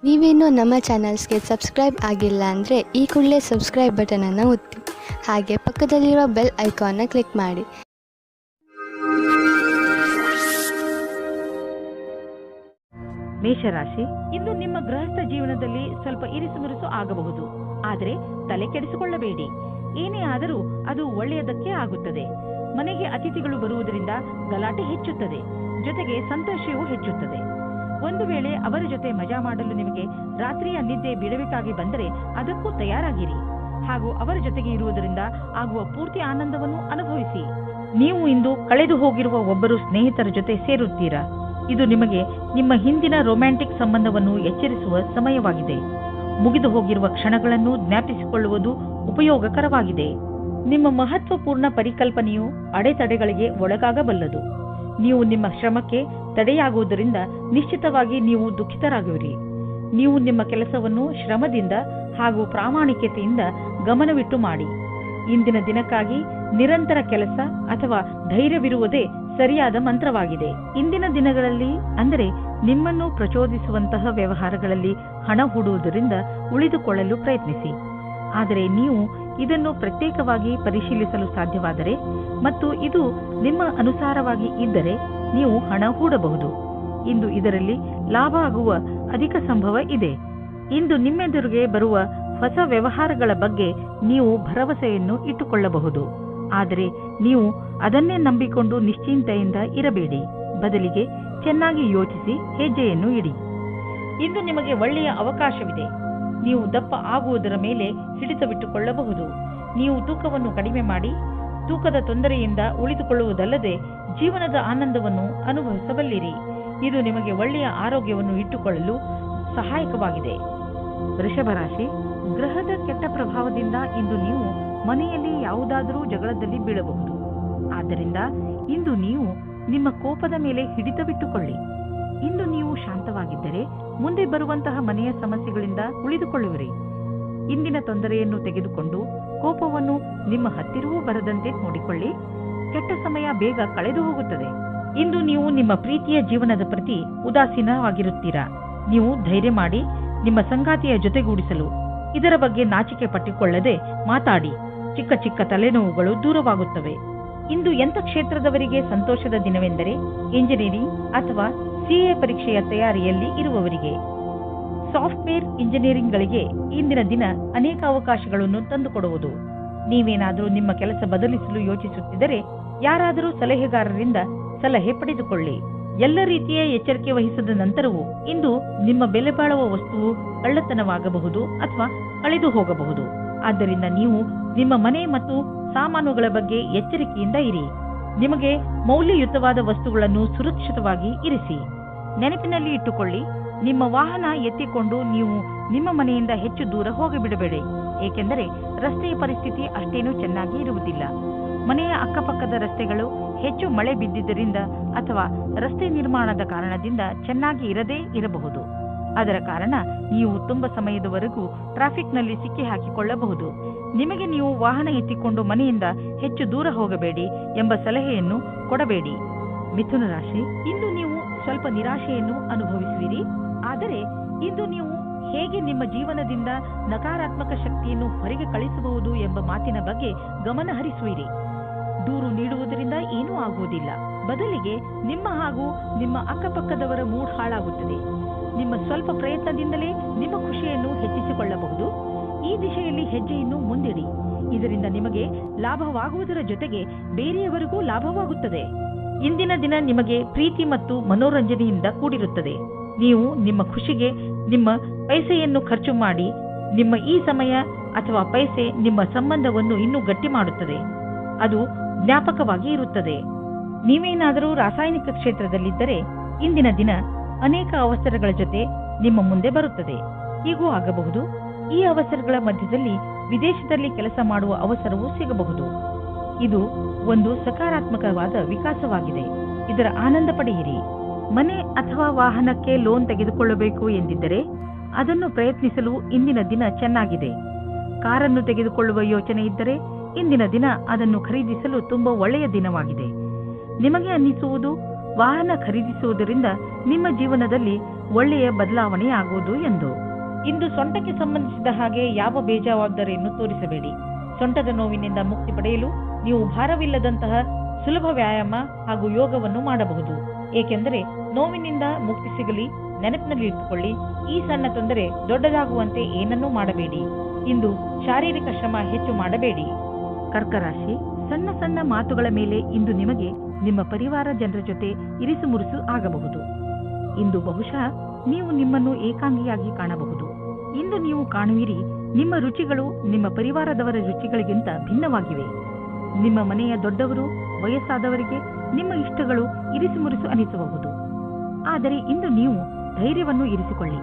ನೀವೇನೂ ನಮ್ಮ ಚಾನಲ್ಸ್ಗೆ ಸಬ್ಸ್ಕ್ರೈಬ್ ಆಗಿಲ್ಲ ಅಂದರೆ ಈ ಕೂಡಲೇ ಸಬ್ಸ್ಕ್ರೈಬ್ ಬಟನನ್ನು ಒತ್ತಿ ಹಾಗೆ ಪಕ್ಕದಲ್ಲಿರುವ ಬೆಲ್ ಐಕಾನ್ನ ಕ್ಲಿಕ್ ಮಾಡಿ. ಮೇಷರಾಶಿ, ಇಂದು ನಿಮ್ಮ ಗೃಹಸ್ಥ ಜೀವನದಲ್ಲಿ ಸ್ವಲ್ಪ ಇರಿಸುಮುರುಸು ಆಗಬಹುದು. ಆದರೆ ತಲೆ ಕೆಡಿಸಿಕೊಳ್ಳಬೇಡಿ. ಏನೇ ಆದರೂ ಅದು ಒಳ್ಳೆಯದಕ್ಕೆ ಆಗುತ್ತದೆ. ಮನೆಗೆ ಅತಿಥಿಗಳು ಬರುವುದರಿಂದ ಗಲಾಟೆ ಹೆಚ್ಚುತ್ತದೆ, ಜೊತೆಗೆ ಸಂತೋಷವೂ ಹೆಚ್ಚುತ್ತದೆ. ಒಂದು ವೇಳೆ ಅವರ ಜೊತೆ ಮಜಾ ಮಾಡಲು ನಿಮಗೆ ರಾತ್ರಿಯ ನಿದ್ದೆ ಬಿಡಬೇಕಾಗಿ ಬಂದರೆ ಅದಕ್ಕೂ ತಯಾರಾಗಿರಿ ಹಾಗೂ ಅವರ ಜೊತೆಗೆ ಇರುವುದರಿಂದ ಆಗುವ ಪೂರ್ತಿ ಆನಂದವನ್ನು ಅನುಭವಿಸಿ. ನೀವು ಇಂದು ಕಳೆದು ಹೋಗಿರುವ ಒಬ್ಬರು ಸ್ನೇಹಿತರ ಜೊತೆ ಸೇರುತ್ತೀರಾ. ಇದು ನಿಮಗೆ ನಿಮ್ಮ ಹಿಂದಿನ ರೊಮ್ಯಾಂಟಿಕ್ ಸಂಬಂಧವನ್ನು ಎಚ್ಚರಿಸುವ ಸಮಯವಾಗಿದೆ. ಮುಗಿದು ಹೋಗಿರುವ ಕ್ಷಣಗಳನ್ನು ಜ್ಞಾಪಿಸಿಕೊಳ್ಳುವುದು ಉಪಯೋಗಕರವಾಗಿದೆ. ನಿಮ್ಮ ಮಹತ್ವಪೂರ್ಣ ಪರಿಕಲ್ಪನೆಯು ಅಡೆತಡೆಗಳಿಗೆ ಒಳಗಾಗಬಲ್ಲದು. ನೀವು ನಿಮ್ಮ ಶ್ರಮಕ್ಕೆ ತಡೆಯಾಗುವುದರಿಂದ ನಿಶ್ಚಿತವಾಗಿ ನೀವು ದುಃಖಿತರಾಗುವಿರಿ. ನೀವು ನಿಮ್ಮ ಕೆಲಸವನ್ನು ಶ್ರಮದಿಂದ ಹಾಗೂ ಪ್ರಾಮಾಣಿಕತೆಯಿಂದ ಗಮನವಿಟ್ಟು ಮಾಡಿ. ಇಂದಿನ ದಿನಕ್ಕಾಗಿ ನಿರಂತರ ಕೆಲಸ ಅಥವಾ ಧೈರ್ಯವಿರುವುದೇ ಸರಿಯಾದ ಮಂತ್ರವಾಗಿದೆ. ಇಂದಿನ ದಿನಗಳಲ್ಲಿ ಅಂದರೆ ನಿಮ್ಮನ್ನು ಪ್ರಚೋದಿಸುವಂತಹ ವ್ಯವಹಾರಗಳಲ್ಲಿ ಹಣ ಹೂಡುವುದರಿಂದ ಉಳಿದುಕೊಳ್ಳಲು ಪ್ರಯತ್ನಿಸಿ. ಆದರೆ ನೀವು ಇದನ್ನು ಪ್ರತ್ಯೇಕವಾಗಿ ಪರಿಶೀಲಿಸಲು ಸಾಧ್ಯವಾದರೆ ಮತ್ತು ಇದು ನಿಮ್ಮ ಅನುಸಾರವಾಗಿ ಇದ್ದರೆ ನೀವು ಹಣ ಹೂಡಬಹುದು. ಇಂದು ಇದರಲ್ಲಿ ಲಾಭ ಆಗುವ ಅಧಿಕ ಸಂಭವ ಇದೆ. ಇಂದು ನಿಮ್ಮೆದುರಿಗೆ ಬರುವ ಹೊಸ ವ್ಯವಹಾರಗಳ ಬಗ್ಗೆ ನೀವು ಭರವಸೆಯನ್ನು ಇಟ್ಟುಕೊಳ್ಳಬಹುದು. ಆದರೆ ನೀವು ಅದನ್ನೇ ನಂಬಿಕೊಂಡು ನಿಶ್ಚಿಂತೆಯಿಂದ ಇರಬೇಡಿ. ಬದಲಿಗೆ ಚೆನ್ನಾಗಿ ಯೋಚಿಸಿ ಹೆಜ್ಜೆಯನ್ನು ಇಡಿ. ಇಂದು ನಿಮಗೆ ಒಳ್ಳೆಯ ಅವಕಾಶವಿದೆ. ನೀವು ದಪ್ಪ ಆಗುವುದರ ಮೇಲೆ ಹಿಡಿತವಿಟ್ಟುಕೊಳ್ಳಬಹುದು. ನೀವು ತೂಕವನ್ನು ಕಡಿಮೆ ಮಾಡಿ ತೂಕದ ತೊಂದರೆಯಿಂದ ಉಳಿದುಕೊಳ್ಳುವುದಲ್ಲದೆ ಜೀವನದ ಆನಂದವನ್ನು ಅನುಭವಿಸಬಲ್ಲಿರಿ. ಇದು ನಿಮಗೆ ಒಳ್ಳೆಯ ಆರೋಗ್ಯವನ್ನು ಇಟ್ಟುಕೊಳ್ಳಲು ಸಹಾಯಕವಾಗಿದೆ. ವೃಷಭ ರಾಶಿ, ಗ್ರಹದ ಕೆಟ್ಟ ಪ್ರಭಾವದಿಂದ ಇಂದು ನೀವು ಮನೆಯಲ್ಲಿ ಯಾವುದಾದರೂ ಜಗಳದಲ್ಲಿ ಬೀಳಬಹುದು. ಆದ್ದರಿಂದ ಇಂದು ನೀವು ನಿಮ್ಮ ಕೋಪದ ಮೇಲೆ ಹಿಡಿತವಿಟ್ಟುಕೊಳ್ಳಿ. ಇಂದು ನೀವು ಶಾಂತವಾಗಿದ್ದರೆ ಮುಂದೆ ಬರುವಂತಹ ಮನೆಯ ಸಮಸ್ಯೆಗಳಿಂದ ಉಳಿದುಕೊಳ್ಳುವಿರಿ. ಇಂದಿನ ತೊಂದರೆಯನ್ನು ತೆಗೆದುಕೊಂಡು ಕೋಪವನ್ನು ನಿಮ್ಮ ಹತ್ತಿರವೂ ಬರದಂತೆ ನೋಡಿಕೊಳ್ಳಿ. ಕೆಟ್ಟ ಸಮಯ ಬೇಗ ಕಳೆದು ಹೋಗುತ್ತದೆ. ಇಂದು ನೀವು ನಿಮ್ಮ ಪ್ರೀತಿಯ ಜೀವನದ ಪ್ರತಿ ಉದಾಸೀನವಾಗಿರುತ್ತೀರಾ. ನೀವು ಧೈರ್ಯ ಮಾಡಿ ನಿಮ್ಮ ಸಂಗಾತಿಯ ಜೊತೆಗೂಡಿಸಲು ಇದರ ಬಗ್ಗೆ ನಾಚಿಕೆ ಪಟ್ಟಿಕೊಳ್ಳದೆ ಮಾತಾಡಿ. ಚಿಕ್ಕ ಚಿಕ್ಕ ತಲೆನೋವುಗಳು ದೂರವಾಗುತ್ತವೆ. ಇಂದು ಎಂಥ ಕ್ಷೇತ್ರದವರಿಗೆ ಸಂತೋಷದ ದಿನವೆಂದರೆ ಇಂಜಿನಿಯರಿಂಗ್ ಅಥವಾ ಸಿಎ ಪರೀಕ್ಷೆಯ ತಯಾರಿಯಲ್ಲಿ ಇರುವವರಿಗೆ. ಸಾಫ್ಟ್ವೇರ್ ಇಂಜಿನಿಯರಿಂಗ್ಗಳಿಗೆ ಇಂದಿನ ದಿನ ಅನೇಕ ಅವಕಾಶಗಳನ್ನು ತಂದುಕೊಡುವುದು. ನೀವೇನಾದರೂ ನಿಮ್ಮ ಕೆಲಸ ಬದಲಿಸಲು ಯೋಚಿಸುತ್ತಿದ್ದರೆ ಯಾರಾದರೂ ಸಲಹೆಗಾರರಿಂದ ಸಲಹೆ ಪಡೆದುಕೊಳ್ಳಿ. ಎಲ್ಲ ರೀತಿಯ ಎಚ್ಚರಿಕೆ ವಹಿಸಿದ ನಂತರವೂ ಇಂದು ನಿಮ್ಮ ಬೆಲೆ ಬಾಳುವ ವಸ್ತುವು ಕಳ್ಳತನವಾಗಬಹುದು ಅಥವಾ ಕಳೆದು ಹೋಗಬಹುದು. ಆದ್ದರಿಂದ ನೀವು ನಿಮ್ಮ ಮನೆ ಮತ್ತು ಸಾಮಾನುಗಳ ಬಗ್ಗೆ ಎಚ್ಚರಿಕೆಯಿಂದ ಇರಿ. ನಿಮಗೆ ಮೌಲ್ಯಯುತವಾದ ವಸ್ತುಗಳನ್ನು ಸುರಕ್ಷಿತವಾಗಿ ಇರಿಸಿ. ನೆನಪಿನಲ್ಲಿ ಇಟ್ಟುಕೊಳ್ಳಿ, ನಿಮ್ಮ ವಾಹನ ಎತ್ತಿಕೊಂಡು ನೀವು ನಿಮ್ಮ ಮನೆಯಿಂದ ಹೆಚ್ಚು ದೂರ ಹೋಗಿಬಿಡಬೇಡಿ. ಏಕೆಂದರೆ ರಸ್ತೆಯ ಪರಿಸ್ಥಿತಿ ಅಷ್ಟೇನೂ ಚೆನ್ನಾಗಿ ಇರುವುದಿಲ್ಲ. ಮನೆಯ ಅಕ್ಕಪಕ್ಕದ ರಸ್ತೆಗಳು ಹೆಚ್ಚು ಮಳೆ ಬಿದ್ದಿದ್ದರಿಂದ ಅಥವಾ ರಸ್ತೆ ನಿರ್ಮಾಣದ ಕಾರಣದಿಂದ ಚೆನ್ನಾಗಿ ಇರದೇ ಇರಬಹುದು. ಅದರ ಕಾರಣ ನೀವು ತುಂಬ ಸಮಯದವರೆಗೂ ಟ್ರಾಫಿಕ್ನಲ್ಲಿ ಸಿಕ್ಕಿ ಹಾಕಿಕೊಳ್ಳಬಹುದು. ನಿಮಗೆ ನೀವು ವಾಹನ ಎತ್ತಿಕೊಂಡು ಮನೆಯಿಂದ ಹೆಚ್ಚು ದೂರ ಹೋಗಬೇಡಿ ಎಂಬ ಸಲಹೆಯನ್ನು ಕೊಡಬೇಡಿ. ಮಿಥುನ ರಾಶಿ, ಇಂದು ನೀವು ಸ್ವಲ್ಪ ನಿರಾಶೆಯನ್ನು ಅನುಭವಿಸುವಿರಿ. ಆದರೆ ಇಂದು ನೀವು ಹೇಗೆ ನಿಮ್ಮ ಜೀವನದಿಂದ ನಕಾರಾತ್ಮಕ ಶಕ್ತಿಯನ್ನು ಹೊರಗೆ ಕಳಿಸಬಹುದು ಎಂಬ ಮಾತಿನ ಬಗ್ಗೆ ಗಮನ ಹರಿಸುವಿರಿ. ದೂರು ನೀಡುವುದರಿಂದ ಏನೂ ಆಗುವುದಿಲ್ಲ. ಬದಲಿಗೆ ನಿಮ್ಮ ಹಾಗೂ ನಿಮ್ಮ ಅಕ್ಕಪಕ್ಕದವರ ಮೂಡ್ ಹಾಳಾಗುತ್ತದೆ. ನಿಮ್ಮ ಸ್ವಲ್ಪ ಪ್ರಯತ್ನದಿಂದಲೇ ನಿಮ್ಮ ಖುಷಿಯನ್ನು ಹೆಚ್ಚಿಸಿಕೊಳ್ಳಬಹುದು. ಈ ದಿಶೆಯಲ್ಲಿ ಹೆಜ್ಜೆಯನ್ನು ಮುಂದಿಡಿ. ಇದರಿಂದ ನಿಮಗೆ ಲಾಭವಾಗುವುದರ ಜೊತೆಗೆ ಬೇರೆಯವರಿಗೂ ಲಾಭವಾಗುತ್ತದೆ. ಇಂದಿನ ದಿನ ನಿಮಗೆ ಪ್ರೀತಿ ಮತ್ತು ಮನೋರಂಜನೆಯಿಂದ ಕೂಡಿರುತ್ತದೆ. ನೀವು ನಿಮ್ಮ ಖುಷಿಗೆ ನಿಮ್ಮ ಪೈಸೆಯನ್ನು ಖರ್ಚು ಮಾಡಿ ನಿಮ್ಮ ಈ ಸಮಯ ಅಥವಾ ಪೈಸೆ ನಿಮ್ಮ ಸಂಬಂಧವನ್ನು ಇನ್ನೂ ಗಟ್ಟಿ ಮಾಡುತ್ತದೆ. ಅದು ಜ್ಞಾಪಕವಾಗಿ ಇರುತ್ತದೆ. ನೀವೇನಾದರೂ ರಾಸಾಯನಿಕ ಕ್ಷೇತ್ರದಲ್ಲಿದ್ದರೆ ಇಂದಿನ ದಿನ ಅನೇಕ ಅವಸರಗಳ ಜೊತೆ ನಿಮ್ಮ ಮುಂದೆ ಬರುತ್ತದೆ. ಹೀಗೂ ಆಗಬಹುದು. ಈ ಅವಸರಗಳ ಮಧ್ಯದಲ್ಲಿ ವಿದೇಶದಲ್ಲಿ ಕೆಲಸ ಮಾಡುವ ಅವಸರವೂ ಸಿಗಬಹುದು. ಇದು ಒಂದು ಸಕಾರಾತ್ಮಕವಾದ ವಿಕಾಸವಾಗಿದೆ. ಇದರ ಆನಂದ ಪಡೆಯಿರಿ. ಮನೆ ಅಥವಾ ವಾಹನಕ್ಕೆ ಲೋನ್ ತೆಗೆದುಕೊಳ್ಳಬೇಕು ಎಂದಿದ್ದರೆ ಅದನ್ನು ಪ್ರಯತ್ನಿಸಲು ಇಂದಿನ ದಿನ ಚೆನ್ನಾಗಿದೆ. ಕಾರನ್ನು ತೆಗೆದುಕೊಳ್ಳುವ ಯೋಚನೆ ಇದ್ದರೆ ಇಂದಿನ ದಿನ ಅದನ್ನು ಖರೀದಿಸಲು ತುಂಬಾ ಒಳ್ಳೆಯ ದಿನವಾಗಿದೆ. ನಿಮಗೆ ಅನ್ನಿಸುವುದು ವಾಹನ ಖರೀದಿಸುವುದರಿಂದ ನಿಮ್ಮ ಜೀವನದಲ್ಲಿ ಒಳ್ಳೆಯ ಬದಲಾವಣೆ ಆಗುವುದು ಎಂದು. ಇಂದು ಸೊಂಟಕ್ಕೆ ಸಂಬಂಧಿಸಿದ ಹಾಗೆ ಯಾವ ಬೇಜವಾಬ್ದಾರಿಯನ್ನು ತೋರಿಸಬೇಡಿ. ಸೊಂಟದ ನೋವಿನಿಂದ ಮುಕ್ತಿ ಪಡೆಯಲು ನೀವು ಭಾರವಿಲ್ಲದಂತಹ ಸುಲಭ ವ್ಯಾಯಾಮ ಹಾಗೂ ಯೋಗವನ್ನು ಮಾಡಬಹುದು. ಏಕೆಂದರೆ ನೋವಿನಿಂದ ಮುಕ್ತಿ ಸಿಗಲಿ ನೆನಪಿನಲ್ಲಿ ಇಟ್ಟುಕೊಳ್ಳಿ, ಈ ಸಣ್ಣ ತೊಂದರೆ ದೊಡ್ಡದಾಗುವಂತೆ ಏನನ್ನೂ ಮಾಡಬೇಡಿ. ಇಂದು ಶಾರೀರಿಕ ಶ್ರಮ ಹೆಚ್ಚು ಮಾಡಬೇಡಿ. ಕರ್ಕರಾಶಿ, ಸಣ್ಣ ಸಣ್ಣ ಮಾತುಗಳ ಮೇಲೆ ಇಂದು ನಿಮಗೆ ನಿಮ್ಮ ಪರಿವಾರ ಜನರ ಜೊತೆ ಇರಿಸು ಮುರುಸು ಆಗಬಹುದು. ಇಂದು ಬಹುಶಃ ನೀವು ನಿಮ್ಮನ್ನು ಏಕಾಂಗಿಯಾಗಿ ಕಾಣಬಹುದು. ಇಂದು ನೀವು ಕಾಣುವಿರಿ, ನಿಮ್ಮ ರುಚಿಗಳು ನಿಮ್ಮ ಪರಿವಾರದವರ ರುಚಿಗಳಿಗಿಂತ ಭಿನ್ನವಾಗಿವೆ. ನಿಮ್ಮ ಮನೆಯ ದೊಡ್ಡವರು, ವಯಸ್ಸಾದವರಿಗೆ ನಿಮ್ಮ ಇಷ್ಟಗಳು ಇರಿಸು ಮುರುಸು ಅನಿಸಬಹುದು. ಆದರೆ ಇಂದು ನೀವು ಧೈರ್ಯವನ್ನು ಇರಿಸಿಕೊಳ್ಳಿ.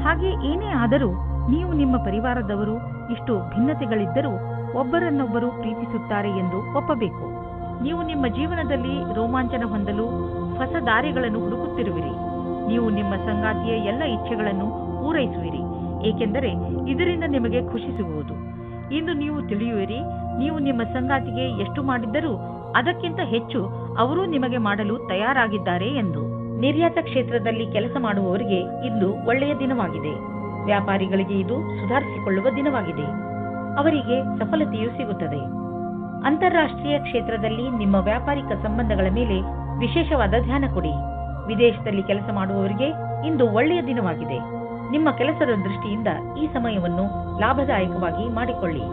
ಹಾಗೆ ಏನೇ ಆದರೂ ನೀವು ನಿಮ್ಮ ಪರಿವಾರದವರು ಇಷ್ಟು ಭಿನ್ನತೆಗಳಿದ್ದರೂ ಒಬ್ಬರನ್ನೊಬ್ಬರು ಪ್ರೀತಿಸುತ್ತಾರೆ ಎಂದು ಒಪ್ಪಬೇಕು. ನೀವು ನಿಮ್ಮ ಜೀವನದಲ್ಲಿ ರೋಮಾಂಚನ ಹೊಂದಲು ಹೊಸ ದಾರಿಗಳನ್ನು ಹುಡುಕುತ್ತಿರುವಿರಿ. ನೀವು ನಿಮ್ಮ ಸಂಗಾತಿಯ ಎಲ್ಲ ಇಚ್ಛೆಗಳನ್ನು ಪೂರೈಸುವಿರಿ, ಏಕೆಂದರೆ ಇದರಿಂದ ನಿಮಗೆ ಖುಷಿ ಸಿಗುವುದು. ಇಂದು ನೀವು ತಿಳಿಯುವಿರಿ, ನೀವು ನಿಮ್ಮ ಸಂಗಾತಿಗೆ ಎಷ್ಟು ಮಾಡಿದ್ದರೂ ಅದಕ್ಕಿಂತ ಹೆಚ್ಚು ಅವರು ನಿಮಗೆ ಮಾಡಲು ತಯಾರಾಗಿದ್ದಾರೆ ಎಂದು. ನಿರ್ಯಾತ ಕ್ಷೇತ್ರದಲ್ಲಿ ಕೆಲಸ ಮಾಡುವವರಿಗೆ ಇಂದು ಒಳ್ಳೆಯ ದಿನವಾಗಿದೆ. ವ್ಯಾಪಾರಿಗಳಿಗೆ ಇದು ಸುಧಾರಿಸಿಕೊಳ್ಳುವ ದಿನವಾಗಿದೆ. ಅವರಿಗೆ ಸಫಲತೆಯೂ ಸಿಗುತ್ತದೆ. ಅಂತಾರಾಷ್ಟ್ರೀಯ ಕ್ಷೇತ್ರದಲ್ಲಿ ನಿಮ್ಮ ವ್ಯಾಪಾರಿಕ ಸಂಬಂಧಗಳ ಮೇಲೆ ವಿಶೇಷವಾದ ಧ್ಯಾನ ಕೊಡಿ. ವಿದೇಶದಲ್ಲಿ ಕೆಲಸ ಮಾಡುವವರಿಗೆ ಇಂದು ಒಳ್ಳೆಯ ದಿನವಾಗಿದೆ. ನಿಮ್ಮ ಕೆಲಸದ ದೃಷ್ಟಿಯಿಂದ ಈ ಸಮಯವನ್ನು ಲಾಭದಾಯಕವಾಗಿ ಮಾಡಿಕೊಳ್ಳಿ.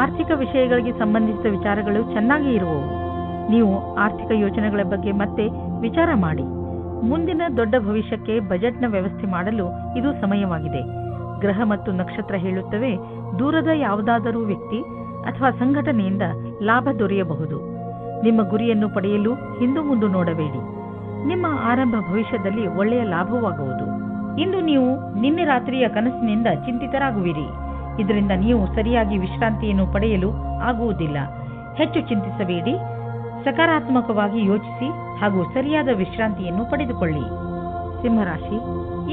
ಆರ್ಥಿಕ ವಿಷಯಗಳಿಗೆ ಸಂಬಂಧಿಸಿದ ವಿಚಾರಗಳು ಚೆನ್ನಾಗಿ ಇರುವವು. ನೀವು ಆರ್ಥಿಕ ಯೋಜನೆಗಳ ಬಗ್ಗೆ ಮತ್ತೆ ವಿಚಾರ ಮಾಡಿ. ಮುಂದಿನ ದೊಡ್ಡ ಭವಿಷ್ಯಕ್ಕೆ ಬಜೆಟ್ನ ವ್ಯವಸ್ಥೆ ಮಾಡಲು ಇದು ಸಮಯವಾಗಿದೆ. ಗ್ರಹ ಮತ್ತು ನಕ್ಷತ್ರ ಹೇಳುತ್ತವೆ, ದೂರದ ಯಾವುದಾದರೂ ವ್ಯಕ್ತಿ ಅಥವಾ ಸಂಘಟನೆಯಿಂದ ಲಾಭ ದೊರೆಯಬಹುದು. ನಿಮ್ಮ ಗುರಿಯನ್ನು ಪಡೆಯಲು ಹಿಂದು ಮುಂದು ನೋಡಬೇಡಿ. ನಿಮ್ಮ ಆರಂಭ ಭವಿಷ್ಯದಲ್ಲಿ ಒಳ್ಳೆಯ ಲಾಭವಾಗುವುದು. ಇಂದು ನೀವು ನಿನ್ನೆ ರಾತ್ರಿಯ ಕನಸಿನಿಂದ ಚಿಂತಿತರಾಗುವಿರಿ. ಇದರಿಂದ ನೀವು ಸರಿಯಾಗಿ ವಿಶ್ರಾಂತಿಯನ್ನು ಪಡೆಯಲು ಆಗುವುದಿಲ್ಲ. ಹೆಚ್ಚು ಚಿಂತಿಸಬೇಡಿ. ಸಕಾರಾತ್ಮಕವಾಗಿ ಯೋಚಿಸಿ ಹಾಗೂ ಸರಿಯಾದ ವಿಶ್ರಾಂತಿಯನ್ನು ಪಡೆದುಕೊಳ್ಳಿ. ಸಿಂಹರಾಶಿ,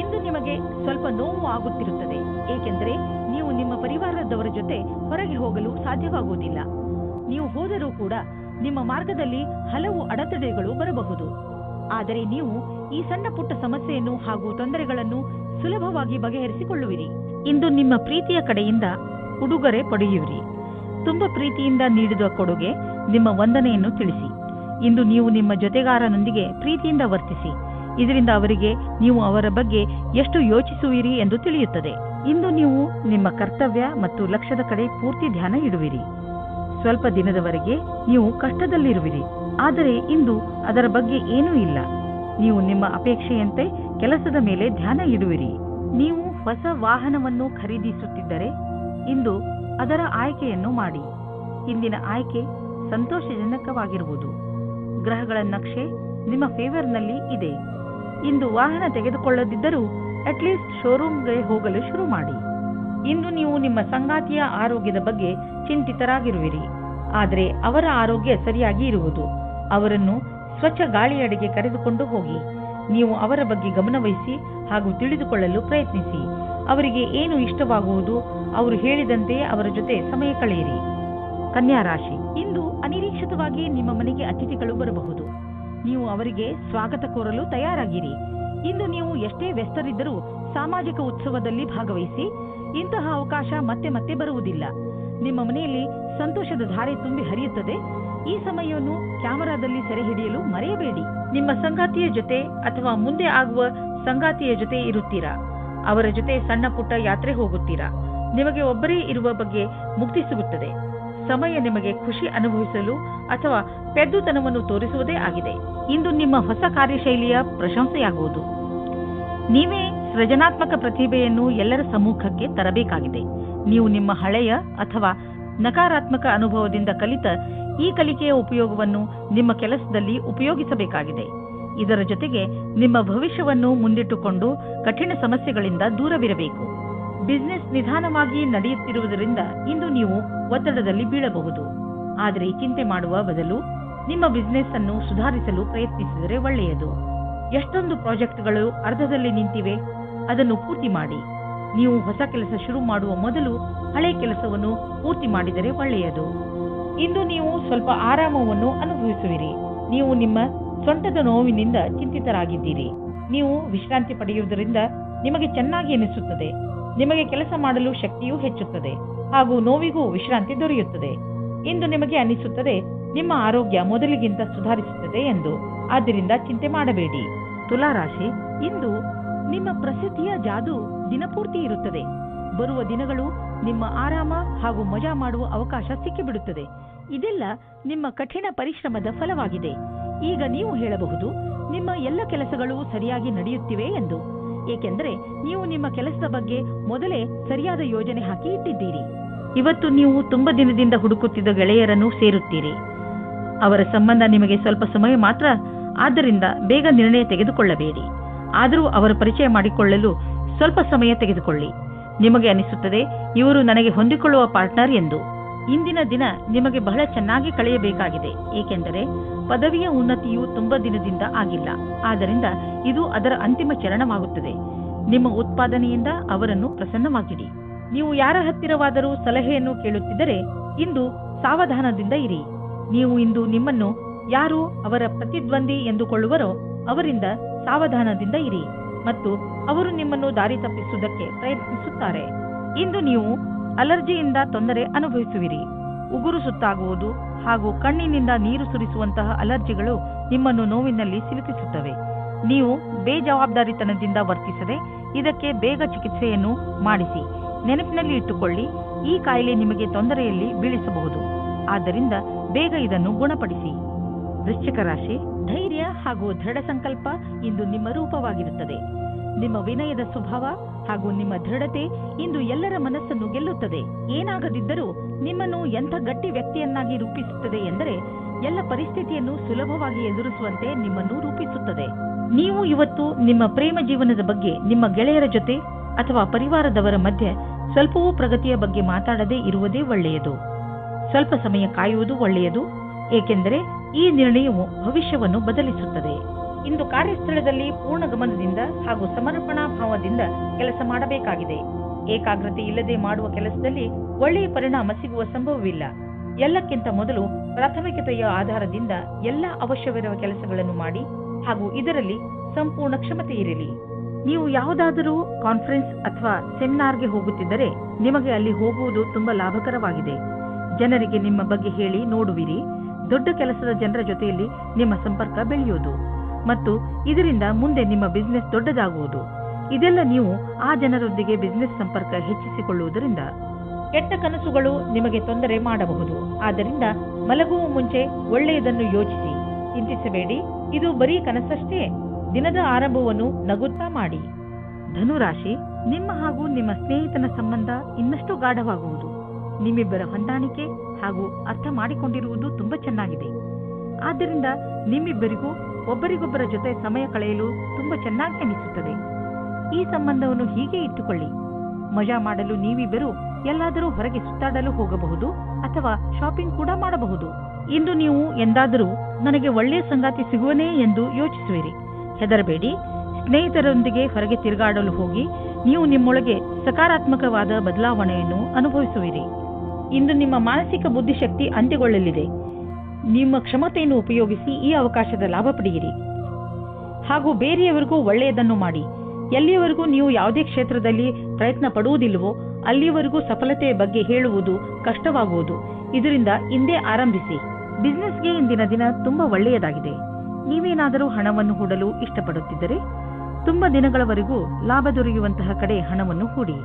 ಇಂದು ನಿಮಗೆ ಸ್ವಲ್ಪ ನೋವು ಆಗುತ್ತಿರುತ್ತದೆ. ಏಕೆಂದರೆ ನೀವು ನಿಮ್ಮ ಪರಿವಾರದವರ ಜೊತೆ ಹೊರಗೆ ಹೋಗಲು ಸಾಧ್ಯವಾಗುವುದಿಲ್ಲ. ನೀವು ಹೋದರೂ ಕೂಡ ನಿಮ್ಮ ಮಾರ್ಗದಲ್ಲಿ ಹಲವು ಅಡೆತಡೆಗಳು ಬರಬಹುದು. ಆದರೆ ನೀವು ಈ ಸಣ್ಣ ಪುಟ್ಟ ಸಮಸ್ಯೆಯನ್ನು ಹಾಗೂ ತೊಂದರೆಗಳನ್ನು ಸುಲಭವಾಗಿ ಬಗೆಹರಿಸಿಕೊಳ್ಳುವಿರಿ. ಇಂದು ನಿಮ್ಮ ಪ್ರೀತಿಯ ಕಡೆಯಿಂದ ಉಡುಗೊರೆ ಪಡೆಯುವಿರಿ. ತುಂಬಾ ಪ್ರೀತಿಯಿಂದ ನೀಡಿದ ಕೊಡುಗೆ ನಿಮ್ಮ ವಂದನೆಯನ್ನು ತಿಳಿಸಿ. ಇಂದು ನೀವು ನಿಮ್ಮ ಜೊತೆಗಾರನೊಂದಿಗೆ ಪ್ರೀತಿಯಿಂದ ವರ್ತಿಸಿ. ಇದರಿಂದ ಅವರಿಗೆ ನೀವು ಅವರ ಬಗ್ಗೆ ಎಷ್ಟು ಯೋಚಿಸುವಿರಿ ಎಂದು ತಿಳಿಯುತ್ತದೆ. ಇಂದು ನೀವು ನಿಮ್ಮ ಕರ್ತವ್ಯ ಮತ್ತು ಲಕ್ಷ್ಯದ ಕಡೆ ಪೂರ್ತಿ ಧ್ಯಾನ ಇಡುವಿರಿ. ಸ್ವಲ್ಪ ದಿನದವರೆಗೆ ನೀವು ಕಷ್ಟದಲ್ಲಿರುವಿರಿ, ಆದರೆ ಇಂದು ಅದರ ಬಗ್ಗೆ ಏನೂ ಇಲ್ಲ. ನೀವು ನಿಮ್ಮ ಅಪೇಕ್ಷೆಯಂತೆ ಕೆಲಸದ ಮೇಲೆ ಧ್ಯಾನ ಇಡುವಿರಿ. ನೀವು ಹೊಸ ವಾಹನವನ್ನು ಖರೀದಿಸುತ್ತಿದ್ದರೆ ಇಂದು ಅದರ ಆಯ್ಕೆಯನ್ನು ಮಾಡಿ. ಇಂದಿನ ಆಯ್ಕೆ ಸಂತೋಷಜನಕವಾಗಿರುವುದು. ಗ್ರಹಗಳ ನಕ್ಷೆ ನಿಮ್ಮ ಫೇವರ್ನಲ್ಲಿ ಇದೆ. ಇಂದು ವಾಹನ ತೆಗೆದುಕೊಳ್ಳದಿದ್ದರೂ ಅಟ್ಲೀಸ್ಟ್ ಶೋರೂಮ್ಗೆ ಹೋಗಲು ಶುರು ಮಾಡಿ. ಇಂದು ನೀವು ನಿಮ್ಮ ಸಂಗಾತಿಯ ಆರೋಗ್ಯದ ಬಗ್ಗೆ ಚಿಂತಿತರಾಗಿರುವಿರಿ, ಆದರೆ ಅವರ ಆರೋಗ್ಯ ಸರಿಯಾಗಿ ಇರುವುದು. ಅವರನ್ನು ಸ್ವಚ್ಛ ಗಾಳಿಯಡೆಗೆ ಕರೆದುಕೊಂಡು ಹೋಗಿ. ನೀವು ಅವರ ಬಗ್ಗೆ ಗಮನವಹಿಸಿ ಹಾಗೂ ತಿಳಿದುಕೊಳ್ಳಲು ಪ್ರಯತ್ನಿಸಿ. ಅವರಿಗೆ ಏನು ಇಷ್ಟವಾಗುವುದು ಅವರು ಹೇಳಿದಂತೆ ಅವರ ಜೊತೆ ಸಮಯ ಕಳೆಯಿರಿ. ಕನ್ಯಾ ರಾಶಿ, ಇಂದು ಅನಿರೀಕ್ಷಿತವಾಗಿ ನಿಮ್ಮ ಮನೆಗೆ ಅತಿಥಿಗಳು ಬರಬಹುದು. ನೀವು ಅವರಿಗೆ ಸ್ವಾಗತ ಕೋರಲು ತಯಾರಾಗಿರಿ. ಇಂದು ನೀವು ಎಷ್ಟೇ ವ್ಯಸ್ತರಿದ್ದರೂ ಸಾಮಾಜಿಕ ಉತ್ಸವದಲ್ಲಿ ಭಾಗವಹಿಸಿ. ಇಂತಹ ಅವಕಾಶ ಮತ್ತೆ ಮತ್ತೆ ಬರುವುದಿಲ್ಲ. ನಿಮ್ಮ ಮನೆಯಲ್ಲಿ ಸಂತೋಷದ ಧಾರೆ ತುಂಬಿ ಹರಿಯುತ್ತದೆ. ಈ ಸಮಯವನ್ನು ಕ್ಯಾಮೆರಾದಲ್ಲಿ ಸೆರೆ ಹಿಡಿಯಲು ಮರೆಯಬೇಡಿ. ನಿಮ್ಮ ಸಂಗಾತಿಯ ಜೊತೆ ಅಥವಾ ಮುಂದೆ ಆಗುವ ಸಂಗಾತಿಯ ಜೊತೆ ಇರುತ್ತೀರಾ. ಅವರ ಜೊತೆ ಸಣ್ಣ ಪುಟ್ಟ ಯಾತ್ರೆ ಹೋಗುತ್ತೀರಾ. ನಿಮಗೆ ಒಬ್ಬರೇ ಇರುವ ಬಗ್ಗೆ ಮುಕ್ತಿ ಸಿಗುತ್ತದೆ. ಸಮಯ ನಿಮಗೆ ಖುಷಿ ಅನುಭವಿಸಲು ಅಥವಾ ಪೆದ್ದುತನವನ್ನು ತೋರಿಸುವುದೇ ಆಗಿದೆ. ಇಂದು ನಿಮ್ಮ ಹೊಸ ಕಾರ್ಯಶೈಲಿಯ ಪ್ರಶಂಸೆಯಾಗುವುದು. ನೀವೇ ಸೃಜನಾತ್ಮಕ ಪ್ರತಿಭೆಯನ್ನು ಎಲ್ಲರ ಸಮ್ಮುಖಕ್ಕೆ ತರಬೇಕಾಗಿದೆ. ನೀವು ನಿಮ್ಮ ಹಳೆಯ ಅಥವಾ ನಕಾರಾತ್ಮಕ ಅನುಭವದಿಂದ ಕಲಿತ ಈ ಕಲಿಕೆಯ ಉಪಯೋಗವನ್ನು ನಿಮ್ಮ ಕೆಲಸದಲ್ಲಿ ಉಪಯೋಗಿಸಬೇಕಾಗಿದೆ. ಇದರ ಜೊತೆಗೆ ನಿಮ್ಮ ಭವಿಷ್ಯವನ್ನು ಮುಂದಿಟ್ಟುಕೊಂಡು ಕಠಿಣ ಸಮಸ್ಯೆಗಳಿಂದ ದೂರವಿರಬೇಕು. ಬಿಸಿನೆಸ್ ನಿಧಾನವಾಗಿ ನಡೆಯುತ್ತಿರುವುದರಿಂದ ಇಂದು ನೀವು ಒತ್ತಡದಲ್ಲಿ ಬೀಳಬಹುದು. ಆದರೆ ಚಿಂತೆ ಮಾಡುವ ಬದಲು ನಿಮ್ಮ ಬಿಸಿನೆಸ್ ಅನ್ನು ಸುಧಾರಿಸಲು ಪ್ರಯತ್ನಿಸಿದರೆ ಒಳ್ಳೆಯದು. ಎಷ್ಟೊಂದು ಪ್ರಾಜೆಕ್ಟ್ಗಳು ಅರ್ಧದಲ್ಲಿ ನಿಂತಿವೆ, ಅದನ್ನು ಪೂರ್ತಿ ಮಾಡಿ. ನೀವು ಹೊಸ ಕೆಲಸ ಶುರು ಮಾಡುವ ಮೊದಲು ಹಳೆ ಕೆಲಸವನ್ನು ಪೂರ್ತಿ ಮಾಡಿದರೆ ಒಳ್ಳೆಯದು. ಇಂದು ನೀವು ಸ್ವಲ್ಪ ಆರಾಮವನ್ನು ಅನುಭವಿಸುವಿರಿ. ನೀವು ನಿಮ್ಮ ಸೊಂಟದ ನೋವಿನಿಂದ ಚಿಂತಿತರಾಗಿದ್ದೀರಿ. ನೀವು ವಿಶ್ರಾಂತಿ ಪಡೆಯುವುದರಿಂದ ನಿಮಗೆ ಚೆನ್ನಾಗಿ ಎನಿಸುತ್ತದೆ. ನಿಮಗೆ ಕೆಲಸ ಮಾಡಲು ಶಕ್ತಿಯೂ ಹೆಚ್ಚುತ್ತದೆ ಹಾಗೂ ನೋವಿಗೂ ವಿಶ್ರಾಂತಿ ದೊರೆಯುತ್ತದೆ. ಇಂದು ನಿಮಗೆ ಅನಿಸುತ್ತದೆ ನಿಮ್ಮ ಆರೋಗ್ಯ ಮೊದಲಿಗಿಂತ ಸುಧಾರಿಸುತ್ತದೆ ಎಂದು. ಆದ್ದರಿಂದ ಚಿಂತೆ ಮಾಡಬೇಡಿ. ತುಲಾರಾಶಿ, ಇಂದು ನಿಮ್ಮ ಪ್ರಸಿದ್ಧಿಯ ಜಾದು ದಿನಪೂರ್ತಿ ಇರುತ್ತದೆ. ಬರುವ ದಿನಗಳು ನಿಮ್ಮ ಆರಾಮ ಹಾಗೂ ಮಜಾ ಮಾಡುವ ಅವಕಾಶ ಸಿಕ್ಕಿಬಿಡುತ್ತದೆ. ಇದೆಲ್ಲ ನಿಮ್ಮ ಕಠಿಣ ಪರಿಶ್ರಮದ ಫಲವಾಗಿದೆ. ಈಗ ನೀವು ಹೇಳಬಹುದು ನಿಮ್ಮ ಎಲ್ಲ ಕೆಲಸಗಳು ಸರಿಯಾಗಿ ನಡೆಯುತ್ತಿವೆ ಎಂದು. ಏಕೆಂದರೆ ನೀವು ನಿಮ್ಮ ಕೆಲಸದ ಬಗ್ಗೆ ಮೊದಲೇ ಸರಿಯಾದ ಯೋಜನೆ ಹಾಕಿ ಇಟ್ಟಿದ್ದೀರಿ. ಇವತ್ತು ನೀವು ತುಂಬ ದಿನದಿಂದ ಹುಡುಕುತ್ತಿದ್ದ ಗೆಳೆಯರನ್ನು ಸೇರುತ್ತೀರಿ. ಅವರ ಸಂಬಂಧ ನಿಮಗೆ ಸ್ವಲ್ಪ ಸಮಯ ಮಾತ್ರ, ಆದ್ದರಿಂದ ಬೇಗ ನಿರ್ಣಯ ತೆಗೆದುಕೊಳ್ಳಬೇಡಿ. ಆದರೂ ಅವರ ಪರಿಚಯ ಮಾಡಿಕೊಳ್ಳಲು ಸ್ವಲ್ಪ ಸಮಯ ತೆಗೆದುಕೊಳ್ಳಿ. ನಿಮಗೆ ಅನಿಸುತ್ತದೆ ಇವರು ನನಗೆ ಹೊಂದಿಕೊಳ್ಳುವ ಪಾರ್ಟ್ನರ್ ಎಂದು. ಇಂದಿನ ದಿನ ನಿಮಗೆ ಬಹಳ ಚೆನ್ನಾಗಿ ಕಳೆಯಬೇಕಾಗಿದೆ. ಏಕೆಂದರೆ ಪದವಿಯ ಉನ್ನತಿಯು ತುಂಬಾ ದಿನದಿಂದ ಆಗಿಲ್ಲ. ಆದ್ದರಿಂದ ಇದು ಅದರ ಅಂತಿಮ ಚರಣವಾಗುತ್ತದೆ. ನಿಮ್ಮ ಉತ್ಪಾದನೆಯಿಂದ ಅವರನ್ನು ಪ್ರಸನ್ನವಾಗಿಡಿ. ನೀವು ಯಾರ ಹತ್ತಿರವಾದರೂ ಸಲಹೆಯನ್ನು ಕೇಳುತ್ತಿದ್ದರೆ ಇಂದು ಸಾವಧಾನದಿಂದ ಇರಿ. ನೀವು ಇಂದು ನಿಮ್ಮನ್ನು ಯಾರು ಅವರ ಪ್ರತಿದ್ವಂದಿ ಎಂದುಕೊಳ್ಳುವರೋ ಅವರಿಂದ ಸಾವಧಾನದಿಂದ ಇರಿ ಮತ್ತು ಅವರು ನಿಮ್ಮನ್ನು ದಾರಿ ತಪ್ಪಿಸುವುದಕ್ಕೆ ಪ್ರಯತ್ನಿಸುತ್ತಾರೆ. ಇಂದು ನೀವು ಅಲರ್ಜಿಯಿಂದ ತೊಂದರೆ ಅನುಭವಿಸುವಿರಿ. ಉಗುರು ಸುತ್ತಾಗುವುದು ಹಾಗೂ ಕಣ್ಣಿನಿಂದ ನೀರು ಸುರಿಸುವಂತಹ ಅಲರ್ಜಿಗಳು ನಿಮ್ಮನ್ನು ನೋವಿನಲ್ಲಿ ಸಿಲುಕಿಸುತ್ತವೆ. ನೀವು ಬೇಜವಾಬ್ದಾರಿತನದಿಂದ ವರ್ತಿಸದೆ ಇದಕ್ಕೆ ಬೇಗ ಚಿಕಿತ್ಸೆಯನ್ನು ಮಾಡಿಸಿ. ನೆನಪಿನಲ್ಲಿ ಇಟ್ಟುಕೊಳ್ಳಿ, ಈ ಕಾಯಿಲೆ ನಿಮಗೆ ತೊಂದರೆಯಲ್ಲಿ ಬೀಳಿಸಬಹುದು. ಆದ್ದರಿಂದ ಬೇಗ ಇದನ್ನು ಗುಣಪಡಿಸಿ. ವೃಶ್ಚಿಕ ರಾಶಿ, ಧೈರ್ಯ ಹಾಗೂ ದೃಢ ಸಂಕಲ್ಪ ಇಂದು ನಿಮ್ಮ ರೂಪವಾಗಿರುತ್ತದೆ. ನಿಮ್ಮ ವಿನಯದ ಸ್ವಭಾವ ಹಾಗೂ ನಿಮ್ಮ ದೃಢತೆ ಇಂದು ಎಲ್ಲರ ಮನಸ್ಸನ್ನು ಗೆಲ್ಲುತ್ತದೆ. ಏನಾಗದಿದ್ದರೂ ನಿಮ್ಮನ್ನು ಎಂಥ ಗಟ್ಟಿ ವ್ಯಕ್ತಿಯನ್ನಾಗಿ ರೂಪಿಸುತ್ತದೆ ಎಂದರೆ ಎಲ್ಲ ಪರಿಸ್ಥಿತಿಯನ್ನು ಸುಲಭವಾಗಿ ಎದುರಿಸುವಂತೆ ನಿಮ್ಮನ್ನು ರೂಪಿಸುತ್ತದೆ. ನೀವು ಇವತ್ತು ನಿಮ್ಮ ಪ್ರೇಮ ಜೀವನದ ಬಗ್ಗೆ ನಿಮ್ಮ ಗೆಳೆಯರ ಜೊತೆ ಅಥವಾ ಪರಿವಾರದವರ ಮಧ್ಯೆ ಸ್ವಲ್ಪವೂ ಪ್ರಗತಿಯ ಬಗ್ಗೆ ಮಾತಾಡದೇ ಇರುವುದೇ ಒಳ್ಳೆಯದು. ಸ್ವಲ್ಪ ಸಮಯ ಕಾಯುವುದು ಒಳ್ಳೆಯದು, ಏಕೆಂದರೆ ಈ ನಿರ್ಣಯವು ಭವಿಷ್ಯವನ್ನು ಬದಲಿಸುತ್ತದೆ. ಇಂದು ಕಾರ್ಯಸ್ಥಳದಲ್ಲಿ ಪೂರ್ಣ ಗಮನದಿಂದ ಹಾಗೂ ಸಮರ್ಪಣಾ ಭಾವದಿಂದ ಕೆಲಸ ಮಾಡಬೇಕಾಗಿದೆ. ಏಕಾಗ್ರತೆ ಇಲ್ಲದೆ ಮಾಡುವ ಕೆಲಸದಲ್ಲಿ ಒಳ್ಳೆಯ ಪರಿಣಾಮ ಸಿಗುವ ಸಂಭವವಿಲ್ಲ. ಎಲ್ಲಕ್ಕಿಂತ ಮೊದಲು ಪ್ರಾಥಮಿಕತೆಯ ಆಧಾರದಿಂದ ಎಲ್ಲ ಅವಶ್ಯವಿರುವ ಕೆಲಸಗಳನ್ನು ಮಾಡಿ ಹಾಗೂ ಇದರಲ್ಲಿ ಸಂಪೂರ್ಣ ಕ್ಷಮತೆ ಇರಲಿ. ನೀವು ಯಾವುದಾದರೂ ಕಾನ್ಫರೆನ್ಸ್ ಅಥವಾ ಸೆಮಿನಾರ್ಗೆ ಹೋಗುತ್ತಿದ್ದರೆ ನಿಮಗೆ ಅಲ್ಲಿ ಹೋಗುವುದು ತುಂಬಾ ಲಾಭಕರವಾಗಿದೆ. ಜನರಿಗೆ ನಿಮ್ಮ ಬಗ್ಗೆ ಹೇಳಿ ನೋಡುವಿರಿ. ದೊಡ್ಡ ಕೆಲಸದ ಜನರ ಜೊತೆಯಲ್ಲಿ ನಿಮ್ಮ ಸಂಪರ್ಕ ಬೆಳೆಯುವುದು ಮತ್ತು ಇದರಿಂದ ಮುಂದೆ ನಿಮ್ಮ ಬಿಸಿನೆಸ್ ದೊಡ್ಡದಾಗುವುದು. ಇದೆಲ್ಲ ನೀವು ಆ ಜನರೊಂದಿಗೆ ಬಿಸಿನೆಸ್ ಸಂಪರ್ಕ ಹೆಚ್ಚಿಸಿಕೊಳ್ಳುವುದರಿಂದ. ಕೆಟ್ಟ ಕನಸುಗಳು ನಿಮಗೆ ತೊಂದರೆ ಮಾಡಬಹುದು. ಆದ್ದರಿಂದ ಮಲಗುವ ಮುಂಚೆ ಒಳ್ಳೆಯದನ್ನು ಯೋಚಿಸಿ, ಚಿಂತಿಸಬೇಡಿ. ಇದು ಬರೀ ಕನಸಷ್ಟೇ. ದಿನದ ಆರಂಭವನ್ನು ನಗುತ್ತಾ ಮಾಡಿ. ಧನುರಾಶಿ, ನಿಮ್ಮ ಹಾಗೂ ನಿಮ್ಮ ಸ್ನೇಹಿತನ ಸಂಬಂಧ ಇನ್ನಷ್ಟು ಗಾಢವಾಗುವುದು. ನಿಮ್ಮಿಬ್ಬರ ಹೊಂದಾಣಿಕೆ ಹಾಗೂ ಅರ್ಥ ಮಾಡಿಕೊಂಡಿರುವುದು ತುಂಬಾ ಚೆನ್ನಾಗಿದೆ. ಆದ್ದರಿಂದ ನಿಮ್ಮಿಬ್ಬರಿಗೂ ಒಬ್ಬರಿಗೊಬ್ಬರ ಜೊತೆ ಸಮಯ ಕಳೆಯಲು ತುಂಬಾ ಚೆನ್ನಾಗಿ ಅನಿಸುತ್ತದೆ. ಈ ಸಂಬಂಧವನ್ನು ಹೀಗೆ ಇಟ್ಟುಕೊಳ್ಳಿ. ಮಜಾ ಮಾಡಲು ನೀವಿಬ್ಬರು ಎಲ್ಲಾದರೂ ಹೊರಗೆ ಸುತ್ತಾಡಲು ಹೋಗಬಹುದು ಅಥವಾ ಶಾಪಿಂಗ್ ಕೂಡ ಮಾಡಬಹುದು. ಇಂದು ನೀವು ಎಂದಾದರೂ ನನಗೆ ಒಳ್ಳೆಯ ಸಂಗಾತಿ ಸಿಗುವನೇ ಎಂದು ಯೋಚಿಸುವಿರಿ. ಹೆದರಬೇಡಿ. ಸ್ನೇಹಿತರೊಂದಿಗೆ ಹೊರಗೆ ತಿರುಗಾಡಲು ಹೋಗಿ ನೀವು ನಿಮ್ಮೊಳಗೆ ಸಕಾರಾತ್ಮಕವಾದ ಬದಲಾವಣೆಯನ್ನು ಅನುಭವಿಸುವಿರಿ. ಇಂದು ನಿಮ್ಮ ಮಾನಸಿಕ ಬುದ್ಧಿಶಕ್ತಿ ಅಂತ್ಯಗೊಳ್ಳಲಿದೆ. ನಿಮ್ಮ ಕ್ಷಮತೆಯನ್ನು ಉಪಯೋಗಿಸಿ ಈ ಅವಕಾಶದ ಲಾಭ ಪಡೆಯಿರಿ ಹಾಗೂ ಬೇರೆಯವರಿಗೂ ಒಳ್ಳೆಯದನ್ನು ಮಾಡಿ. ಎಲ್ಲಿಯವರೆಗೂ ನೀವು ಯಾವುದೇ ಕ್ಷೇತ್ರದಲ್ಲಿ ಪ್ರಯತ್ನ ಪಡುವುದಿಲ್ಲವೋ ಅಲ್ಲಿಯವರೆಗೂ ಸಫಲತೆಯ ಬಗ್ಗೆ ಹೇಳುವುದು ಕಷ್ಟವಾಗುವುದು. ಇದರಿಂದ ಹಿಂದೆ ಆರಂಭಿಸಿ. ಬಿಸಿನೆಸ್ಗೆ ಇಂದಿನ ದಿನ ತುಂಬಾ ಒಳ್ಳೆಯದಾಗಿದೆ. ನೀವೇನಾದರೂ ಹಣವನ್ನು ಹೂಡಲು ಇಷ್ಟಪಡುತ್ತಿದ್ದರೆ ತುಂಬಾ ದಿನಗಳವರೆಗೂ ಲಾಭ ದೊರೆಯುವಂತಹ ಕಡೆ ಹಣವನ್ನು ಹೂಡಿ.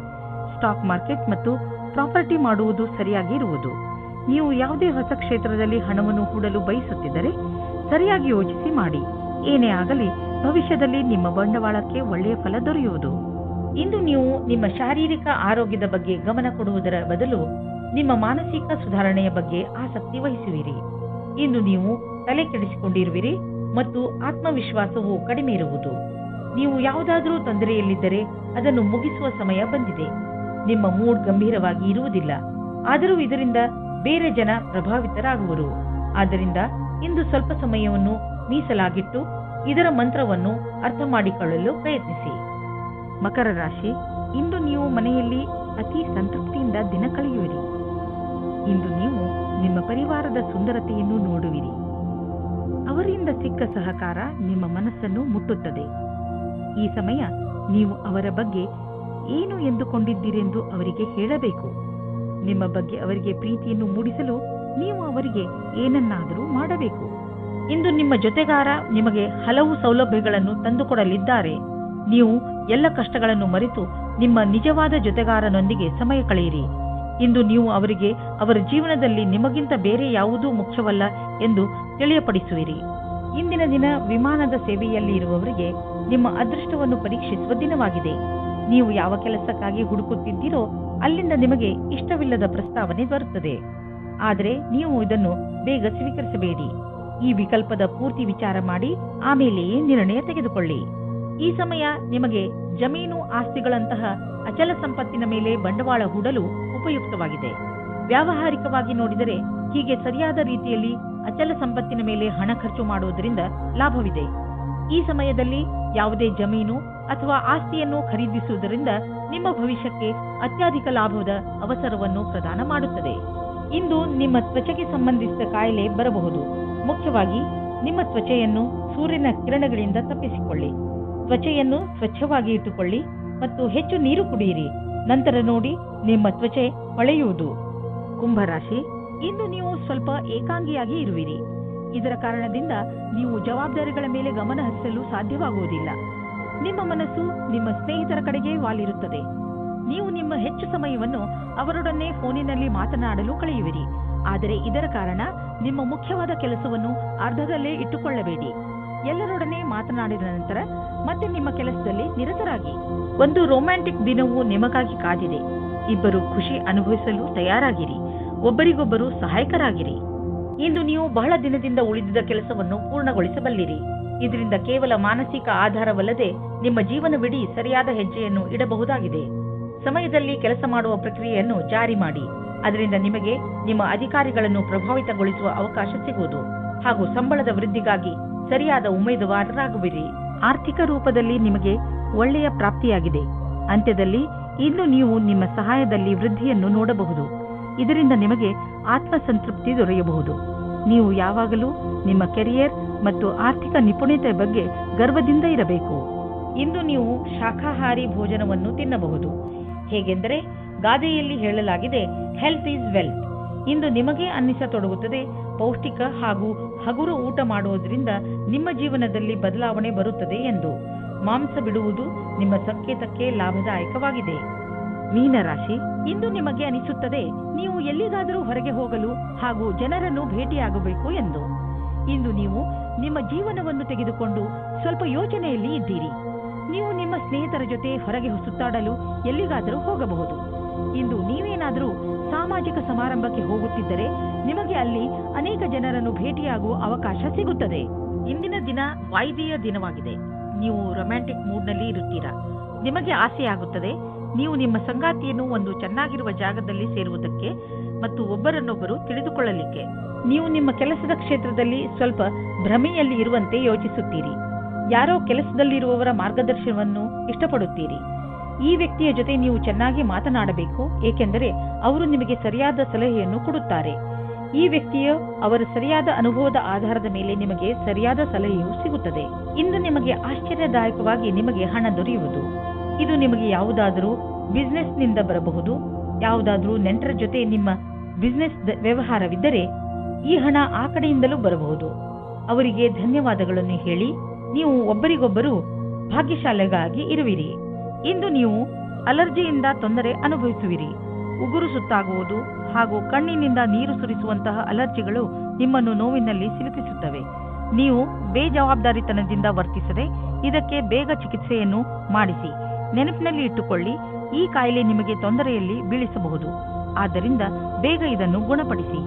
ಸ್ಟಾಕ್ ಮಾರ್ಕೆಟ್ ಮತ್ತು ಪ್ರಾಪರ್ಟಿ ಮಾಡುವುದು ಸರಿಯಾಗಿ ಇರುವುದು. ನೀವು ಯಾವುದೇ ಹೊಸ ಕ್ಷೇತ್ರದಲ್ಲಿ ಹಣವನ್ನು ಹೂಡಲು ಬಯಸುತ್ತಿದ್ದರೆ ಸರಿಯಾಗಿ ಯೋಚಿಸಿ ಮಾಡಿ. ಏನೇ ಆಗಲಿ ಭವಿಷ್ಯದಲ್ಲಿ ನಿಮ್ಮ ಬಂಡವಾಳಕ್ಕೆ ಒಳ್ಳೆಯ ಫಲ ದೊರೆಯುವುದು. ಇಂದು ನೀವು ನಿಮ್ಮ ಶಾರೀರಿಕ ಆರೋಗ್ಯದ ಬಗ್ಗೆ ಗಮನ ಕೊಡುವುದರ ಬದಲು ನಿಮ್ಮ ಮಾನಸಿಕ ಸುಧಾರಣೆಯ ಬಗ್ಗೆ ಆಸಕ್ತಿ ವಹಿಸುವಿರಿ. ಇಂದು ನೀವು ತಲೆ ಕೆಡಿಸಿಕೊಂಡಿರುವಿರಿ ಮತ್ತು ಆತ್ಮವಿಶ್ವಾಸವು ಕಡಿಮೆ ಇರುವುದು. ನೀವು ಯಾವುದಾದರೂ ತೊಂದರೆಯಲ್ಲಿದ್ದರೆ ಅದನ್ನು ಮುಗಿಸುವ ಸಮಯ ಬಂದಿದೆ. ನಿಮ್ಮ ಮೂಡ್ ಗಂಭೀರವಾಗಿ ಇರುವುದಿಲ್ಲ, ಆದರೂ ಇದರಿಂದ ಬೇರೆ ಜನ ಪ್ರಭಾವಿತರಾಗುವರು. ಆದ್ದರಿಂದ ಇಂದು ಸ್ವಲ್ಪ ಸಮಯವನ್ನು ಮೀಸಲಾಗಿಟ್ಟು ಇದರ ಮಂತ್ರವನ್ನು ಅರ್ಥ ಮಾಡಿಕೊಳ್ಳಲು ಪ್ರಯತ್ನಿಸಿ. ಮಕರ ರಾಶಿ, ಇಂದು ನೀವು ಮನೆಯಲ್ಲಿ ಅತಿ ಸಂತೃಪ್ತಿಯಿಂದ ದಿನ ಕಳೆಯುವಿರಿ. ಇಂದು ನೀವು ನಿಮ್ಮ ಪರಿವಾರದ ಸುಂದರತೆಯನ್ನು ನೋಡುವಿರಿ. ಅವರಿಂದ ಸಿಕ್ಕ ಸಹಕಾರ ನಿಮ್ಮ ಮನಸ್ಸನ್ನು ಮುಟ್ಟುತ್ತದೆ. ಈ ಸಮಯ ನೀವು ಅವರ ಬಗ್ಗೆ ಏನು ಎಂದುಕೊಂಡಿದ್ದೀರೆಂದು ಅವರಿಗೆ ಹೇಳಬೇಕು. ನಿಮ್ಮ ಬಗ್ಗೆ ಅವರಿಗೆ ಪ್ರೀತಿಯನ್ನು ಮೂಡಿಸಲು ನೀವು ಅವರಿಗೆ ಏನನ್ನಾದರೂ ಮಾಡಬೇಕು. ಇಂದು ನಿಮ್ಮ ಜೊತೆಗಾರ ನಿಮಗೆ ಹಲವು ಸೌಲಭ್ಯಗಳನ್ನು ತಂದುಕೊಡಲಿದ್ದಾರೆ. ನೀವು ಎಲ್ಲ ಕಷ್ಟಗಳನ್ನು ಮರೆತು ನಿಮ್ಮ ನಿಜವಾದ ಜೊತೆಗಾರನೊಂದಿಗೆ ಸಮಯ ಕಳೆಯಿರಿ. ಇಂದು ನೀವು ಅವರಿಗೆ ಅವರ ಜೀವನದಲ್ಲಿ ನಿಮಗಿಂತ ಬೇರೆ ಯಾವುದೂ ಮುಖ್ಯವಲ್ಲ ಎಂದು ತಿಳಿಯಪಡಿಸುವಿರಿ. ಇಂದಿನ ದಿನ ವಿಮಾನದ ಸೇವೆಯಲ್ಲಿ ಇರುವವರಿಗೆ ನಿಮ್ಮ ಅದೃಷ್ಟವನ್ನು ಪರೀಕ್ಷಿಸುವ ದಿನವಾಗಿದೆ. ನೀವು ಯಾವ ಕೆಲಸಕ್ಕಾಗಿ ಹುಡುಕುತ್ತಿದ್ದೀರೋ ಅಲ್ಲಿಂದ ನಿಮಗೆ ಇಷ್ಟವಿಲ್ಲದ ಪ್ರಸ್ತಾವನೆ ಬರುತ್ತದೆ. ಆದರೆ ನೀವು ಇದನ್ನು ಬೇಗ ಸ್ವೀಕರಿಸಬೇಡಿ. ಈ ವಿಕಲ್ಪದ ಪೂರ್ತಿ ವಿಚಾರ ಮಾಡಿ ಆಮೇಲೆಯೇ ನಿರ್ಣಯ ತೆಗೆದುಕೊಳ್ಳಿ. ಈ ಸಮಯ ನಿಮಗೆ ಜಮೀನು ಆಸ್ತಿಗಳಂತಹ ಅಚಲ ಸಂಪತ್ತಿನ ಮೇಲೆ ಬಂಡವಾಳ ಹೂಡಲು ಉಪಯುಕ್ತವಾಗಿದೆ. ವ್ಯಾವಹಾರಿಕವಾಗಿ ನೋಡಿದರೆ ಹೀಗೆ ಸರಿಯಾದ ರೀತಿಯಲ್ಲಿ ಅಚಲ ಸಂಪತ್ತಿನ ಮೇಲೆ ಹಣ ಖರ್ಚು ಮಾಡುವುದರಿಂದ ಲಾಭವಿದೆ. ಈ ಸಮಯದಲ್ಲಿ ಯಾವುದೇ ಜಮೀನು ಅಥವಾ ಆಸ್ತಿಯನ್ನು ಖರೀದಿಸುವುದರಿಂದ ನಿಮ್ಮ ಭವಿಷ್ಯಕ್ಕೆ ಅತ್ಯಧಿಕ ಲಾಭದ ಅವಸರವನ್ನು ಪ್ರದಾನ ಮಾಡುತ್ತದೆ. ಇಂದು ನಿಮ್ಮ ತ್ವಚೆಗೆ ಸಂಬಂಧಿಸಿದ ಕಾಯಿಲೆ ಬರಬಹುದು. ಮುಖ್ಯವಾಗಿ ನಿಮ್ಮ ತ್ವಚೆಯನ್ನು ಸೂರ್ಯನ ಕಿರಣಗಳಿಂದ ತಪ್ಪಿಸಿಕೊಳ್ಳಿ. ತ್ವಚೆಯನ್ನು ಸ್ವಚ್ಛವಾಗಿ ಇಟ್ಟುಕೊಳ್ಳಿ ಮತ್ತು ಹೆಚ್ಚು ನೀರು ಕುಡಿಯಿರಿ. ನಂತರ ನೋಡಿ ನಿಮ್ಮ ತ್ವಚೆ ಹೊಳೆಯುವುದು. ಕುಂಭರಾಶಿ, ಇಂದು ನೀವು ಸ್ವಲ್ಪ ಏಕಾಂಗಿಯಾಗಿ ಇರುವಿರಿ. ಇದರ ಕಾರಣದಿಂದ ನೀವು ಜವಾಬ್ದಾರಿಗಳ ಮೇಲೆ ಗಮನ ಹರಿಸಲು ಸಾಧ್ಯವಾಗುವುದಿಲ್ಲ. ನಿಮ್ಮ ಮನಸ್ಸು ನಿಮ್ಮ ಸ್ನೇಹಿತರ ಕಡೆಗೆ ವಾಲಿರುತ್ತದೆ. ನೀವು ನಿಮ್ಮ ಹೆಚ್ಚು ಸಮಯವನ್ನು ಅವರೊಡನೆ ಫೋನಿನಲ್ಲಿ ಮಾತನಾಡಲು ಕಳೆಯುವಿರಿ. ಆದರೆ ಇದರ ಕಾರಣ ನಿಮ್ಮ ಮುಖ್ಯವಾದ ಕೆಲಸವನ್ನು ಅರ್ಧದಲ್ಲೇ ಇಟ್ಟುಕೊಳ್ಳಬೇಡಿ. ಎಲ್ಲರೊಡನೆ ಮಾತನಾಡಿದ ನಂತರ ಮತ್ತೆ ನಿಮ್ಮ ಕೆಲಸದಲ್ಲಿ ನಿರತರಾಗಿ. ಒಂದು ರೊಮ್ಯಾಂಟಿಕ್ ದಿನವೂ ನಿಮಗಾಗಿ ಕಾದಿದೆ. ಇಬ್ಬರು ಖುಷಿ ಅನುಭವಿಸಲು ತಯಾರಾಗಿರಿ. ಒಬ್ಬರಿಗೊಬ್ಬರು ಸಹಾಯಕರಾಗಿರಿ. ಇಂದು ನೀವು ಬಹಳ ದಿನದಿಂದ ಉಳಿದಿದ್ದ ಕೆಲಸವನ್ನು ಪೂರ್ಣಗೊಳಿಸಬಲ್ಲಿರಿ. ಇದರಿಂದ ಕೇವಲ ಮಾನಸಿಕ ಆಧಾರವಲ್ಲದೆ ನಿಮ್ಮ ಜೀವನವಿಡೀ ಸರಿಯಾದ ಹೆಜ್ಜೆಯನ್ನು ಇಡಬಹುದಾಗಿದೆ. ಸಮಯದಲ್ಲಿ ಕೆಲಸ ಮಾಡುವ ಪ್ರಕ್ರಿಯೆಯನ್ನು ಜಾರಿ ಮಾಡಿ. ಅದರಿಂದ ನಿಮಗೆ ನಿಮ್ಮ ಅಧಿಕಾರಿಗಳನ್ನು ಪ್ರಭಾವಿತಗೊಳಿಸುವ ಅವಕಾಶ ಸಿಗುವುದು ಹಾಗೂ ಸಂಬಳದ ವೃದ್ಧಿಗಾಗಿ ಸರಿಯಾದ ಉಮೇದುವಾರರಾಗುವಿರಿ. ಆರ್ಥಿಕ ರೂಪದಲ್ಲಿ ನಿಮಗೆ ಒಳ್ಳೆಯ ಪ್ರಾಪ್ತಿಯಾಗಿದೆ. ಅಂತ್ಯದಲ್ಲಿ ಇಂದು ನೀವು ನಿಮ್ಮ ಸಹಾಯದಲ್ಲಿ ವೃದ್ಧಿಯನ್ನು ನೋಡಬಹುದು. ಇದರಿಂದ ನಿಮಗೆ ಆತ್ಮಸಂತೃಪ್ತಿ ದೊರೆಯಬಹುದು. ನೀವು ಯಾವಾಗಲೂ ನಿಮ್ಮ ಕೆರಿಯರ್ ಮತ್ತು ಆರ್ಥಿಕ ನಿಪುಣತೆ ಬಗ್ಗೆ ಗರ್ವದಿಂದ ಇರಬೇಕು. ಇಂದು ನೀವು ಶಾಖಾಹಾರಿ ಭೋಜನವನ್ನು ತಿನ್ನಬಹುದು. ಹೇಗೆಂದರೆ ಗಾದೆಯಲ್ಲಿ ಹೇಳಲಾಗಿದೆ, ಹೆಲ್ತ್ ಈಸ್ ವೆಲ್ತ್. ಇಂದು ನಿಮಗೆ ಅನ್ನಿಸತೊಡಗುತ್ತದೆ ಪೌಷ್ಟಿಕ ಹಾಗೂ ಹಗುರು ಊಟ ಮಾಡುವುದರಿಂದ ನಿಮ್ಮ ಜೀವನದಲ್ಲಿ ಬದಲಾವಣೆ ಬರುತ್ತದೆ ಎಂದು. ಮಾಂಸ ಬಿಡುವುದು ನಿಮ್ಮ ಸಂಕೇತಕ್ಕೆ ಲಾಭದಾಯಕವಾಗಿದೆ. ಮೀನರಾಶಿ, ಇಂದು ನಿಮಗೆ ಅನಿಸುತ್ತದೆ ನೀವು ಎಲ್ಲಿಗಾದರೂ ಹೊರಗೆ ಹೋಗಲು ಹಾಗೂ ಜನರನ್ನು ಭೇಟಿಯಾಗಬೇಕು ಎಂದು. ಇಂದು ನೀವು ನಿಮ್ಮ ಜೀವನವನ್ನು ತೆಗೆದುಕೊಂಡು ಸ್ವಲ್ಪ ಯೋಚನೆಯಲ್ಲಿ ಇದ್ದೀರಿ. ನೀವು ನಿಮ್ಮ ಸ್ನೇಹಿತರ ಜೊತೆ ಹೊರಗೆ ಸುತ್ತಾಡಲು ಎಲ್ಲಿಗಾದರೂ ಹೋಗಬಹುದು. ಇಂದು ನೀವೇನಾದರೂ ಸಾಮಾಜಿಕ ಸಮಾರಂಭಕ್ಕೆ ಹೋಗುತ್ತಿದ್ದರೆ ನಿಮಗೆ ಅಲ್ಲಿ ಅನೇಕ ಜನರನ್ನು ಭೇಟಿಯಾಗುವ ಅವಕಾಶ ಸಿಗುತ್ತದೆ. ಇಂದಿನ ದಿನ ವಾಯ್ದೆಯ ದಿನವಾಗಿದೆ. ನೀವು ರೊಮ್ಯಾಂಟಿಕ್ ಮೂಡ್ನಲ್ಲಿ ಇರುತ್ತೀರಾ. ನಿಮಗೆ ಆಸೆಯಾಗುತ್ತದೆ ನೀವು ನಿಮ್ಮ ಸಂಗಾತಿಯನ್ನು ಒಂದು ಚೆನ್ನಾಗಿರುವ ಜಾಗದಲ್ಲಿ ಸೇರುವುದಕ್ಕೆ ಮತ್ತು ಒಬ್ಬರನ್ನೊಬ್ಬರು ತಿಳಿದುಕೊಳ್ಳಲಿಕ್ಕೆ. ನೀವು ನಿಮ್ಮ ಕೆಲಸದ ಕ್ಷೇತ್ರದಲ್ಲಿ ಸ್ವಲ್ಪ ಭ್ರಮೆಯಲ್ಲಿ ಇರುವಂತೆ ಯೋಚಿಸುತ್ತೀರಿ. ಯಾರೋ ಕೆಲಸದಲ್ಲಿರುವವರ ಮಾರ್ಗದರ್ಶನವನ್ನು ಇಷ್ಟಪಡುತ್ತೀರಿ. ಈ ವ್ಯಕ್ತಿಯ ಜೊತೆ ನೀವು ಚೆನ್ನಾಗಿ ಮಾತನಾಡಬೇಕು, ಏಕೆಂದರೆ ಅವರು ನಿಮಗೆ ಸರಿಯಾದ ಸಲಹೆಯನ್ನು ಕೊಡುತ್ತಾರೆ. ಈ ವ್ಯಕ್ತಿಯು ಅವರ ಸರಿಯಾದ ಅನುಭವದ ಆಧಾರದ ಮೇಲೆ ನಿಮಗೆ ಸರಿಯಾದ ಸಲಹೆಯು ಸಿಗುತ್ತದೆ. ಇಂದು ನಿಮಗೆ ಆಶ್ಚರ್ಯದಾಯಕವಾಗಿ ನಿಮಗೆ ಹಣ ದೊರೆಯುವುದು. ಇದು ನಿಮಗೆ ಯಾವುದಾದರೂ ಬಿಸಿನೆಸ್ನಿಂದ ಬರಬಹುದು. ಯಾವುದಾದ್ರೂ ನೆಂಟರ ಜೊತೆ ನಿಮ್ಮ ಬಿಸಿನೆಸ್ ವ್ಯವಹಾರವಿದ್ದರೆ ಈ ಹಣ ಆ ಕಡೆಯಿಂದಲೂ ಬರಬಹುದು. ಅವರಿಗೆ ಧನ್ಯವಾದಗಳನ್ನು ಹೇಳಿ ನೀವು ಒಬ್ಬರಿಗೊಬ್ಬರು ಭಾಗ್ಯಶಾಲಿಗಾಗಿ ಇರುವಿರಿ. ಇಂದು ನೀವು ಅಲರ್ಜಿಯಿಂದ ತೊಂದರೆ ಅನುಭವಿಸುವಿರಿ. ಉಗುರು ಸುತ್ತಾಗುವುದು ಹಾಗೂ ಕಣ್ಣಿನಿಂದ ನೀರು ಸುರಿಸುವಂತಹ ಅಲರ್ಜಿಗಳು ನಿಮ್ಮನ್ನು ನೋವಿನಲ್ಲಿ ಸಿಲುಕಿಸುತ್ತವೆ. ನೀವು ಬೇಜವಾಬ್ದಾರಿತನದಿಂದ ವರ್ತಿಸದೆ ಇದಕ್ಕೆ ಬೇಗ ಚಿಕಿತ್ಸೆಯನ್ನು ಮಾಡಿಸಿ. ನೆನಪಿನಲ್ಲಿ ಇಟ್ಟುಕೊಳ್ಳಿ, ಈ ಕಾಯಿಲೆ ನಿಮಗೆ ತೊಂದರೆಯಲ್ಲಿ ಬೀಳಿಸಬಹುದು. ಆದ್ದರಿಂದ ಬೇಗ ಇದನ್ನು ಗುಣಪಡಿಸಿ.